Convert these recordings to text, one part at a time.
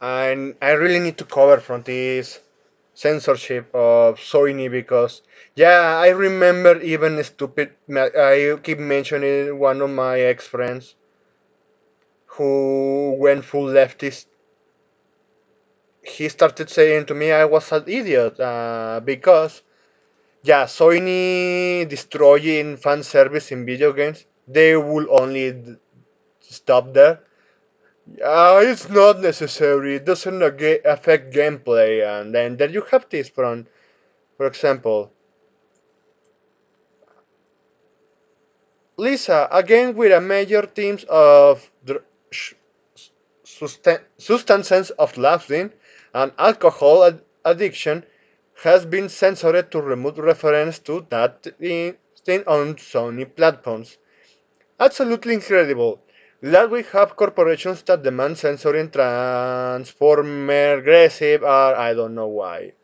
and I really need to cover from this censorship of Sony because yeah, I remember even stupid. I keep mentioning one of my ex friends who went full leftist. He started saying to me I was an idiot because yeah, Sony destroying fan service in video games. They will only stop there. It's not necessary. It doesn't affect gameplay, and then you have this from, for example, Lisa, again with a major themes of sh- substances of laughing and alcohol addiction, has been censored to remove reference to that thing on Sony platforms. Absolutely incredible. That we have corporations that demand censoring transformer aggressive or I don't know why.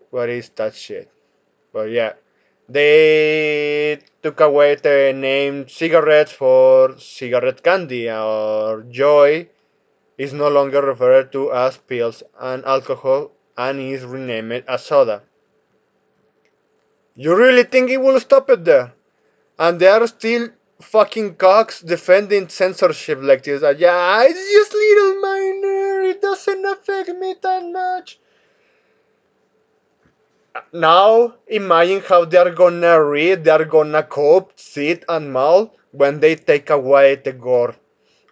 What is that shit? But yeah. They took away the name cigarettes for cigarette candy, or joy is no longer referred to as pills and alcohol and is renamed as soda. You really think it will stop it there? And they are still fucking cocks defending censorship like this. Yeah, it's just little minor, it doesn't affect me that much. Now, imagine how they're gonna read, they're gonna cope, sit, and maul when they take away the gore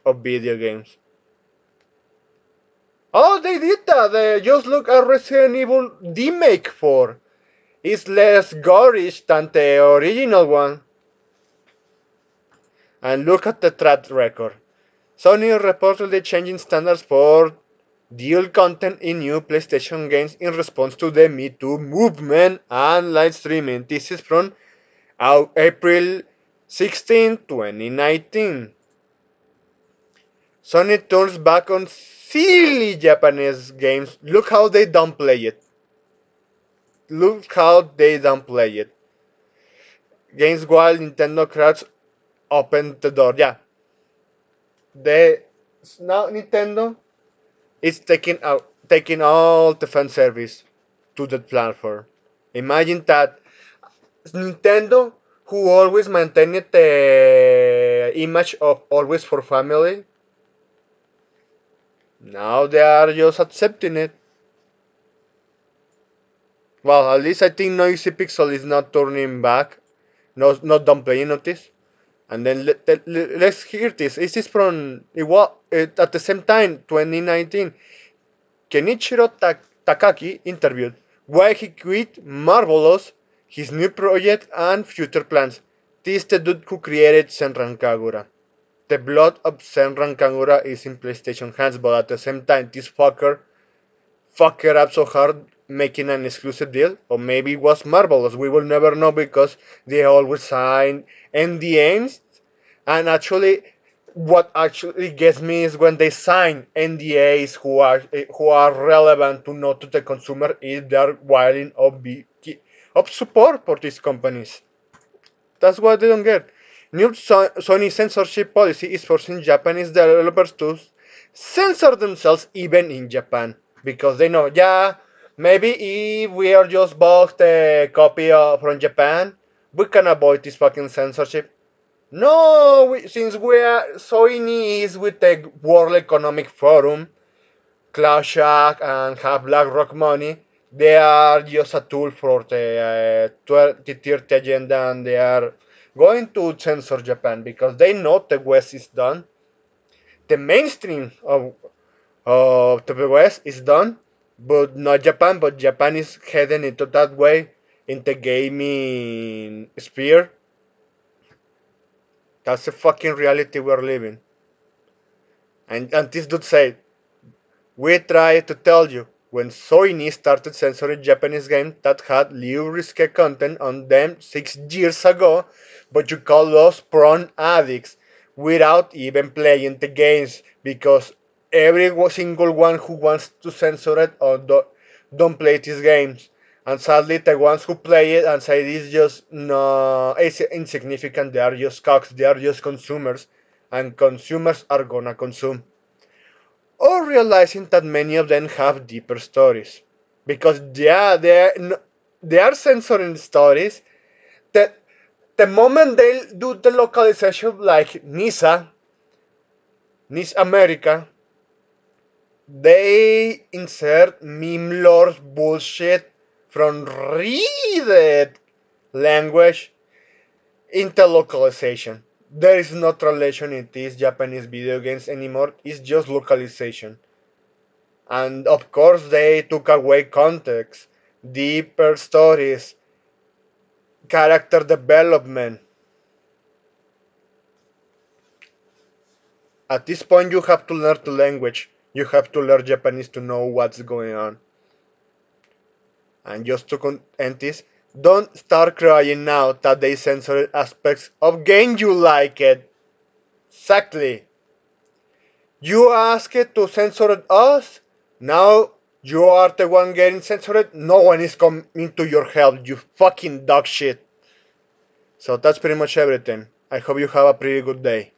of video games. Oh, they did that! They just look at Resident Evil remake 4. It's less gorish than the original one. And look at the track record. Sony reportedly changing standards for dual content in new PlayStation games in response to the Me Too movement and live streaming. This is from April 16, 2019. Sony turns back on silly Japanese games. Look how they downplay it. Look how they downplay it. Games while Nintendo crowds open the door. Yeah, they now Nintendo is taking all the fan service to the platform. Imagine that Nintendo, who always maintained the image of always for family, now they are just accepting it. Well, at least I think Noisy Pixel is not turning back, no, not downplaying of this. And then let's hear this. This is from at the same time, 2019. Kenichiro Takaki interviewed why he quit Marvelous, his new project, and future plans. This is the dude who created Senran Kagura. The blood of Senran Kagura is in PlayStation hands, but at the same time, this fucker up so hard making an exclusive deal, or maybe it was Marvelous. We will never know because they always sign NDAs. And actually, what actually gets me is when they sign NDAs who are relevant to know to the consumer if they are willing of support for these companies. That's what they don't get. New Sony censorship policy is forcing Japanese developers to censor themselves even in Japan because they know, yeah, maybe if we are just bought a copy from Japan, we can avoid this fucking censorship. No, since we are Sony is with the World Economic Forum, Cloud Shack, and have BlackRock money, they are just a tool for the 2030 agenda, and they are going to censor Japan because they know the West is done. The mainstream of the West is done, but not Japan. But Japan is heading into that way in the gaming sphere. That's the fucking reality we're living. And this dude said, we tried to tell you when Sony started censoring Japanese games that had low risky content on them 6 years ago, but you call us prawn addicts without even playing the games because every single one who wants to censor it or don't play these games. And sadly, the ones who play it and say it's just no, it's insignificant, they are just cocks, they are just consumers, and consumers are gonna consume. or realizing that many of them have deeper stories. Because yeah, they are censoring stories that the moment they do the localization like Nice America, they insert meme lore bullshit from read language into localization. There is no translation in these Japanese video games anymore, it's just localization. And of course, they took away context, deeper stories, character development. At this point, you have to learn the language. You have to learn Japanese to know what's going on. And just to end this, don't start crying now that they censored aspects of game you like it. Exactly. You asked to censor us. Now you are the one getting censored. No one is coming to your help. You fucking dog shit. So that's pretty much everything. I hope you have a pretty good day.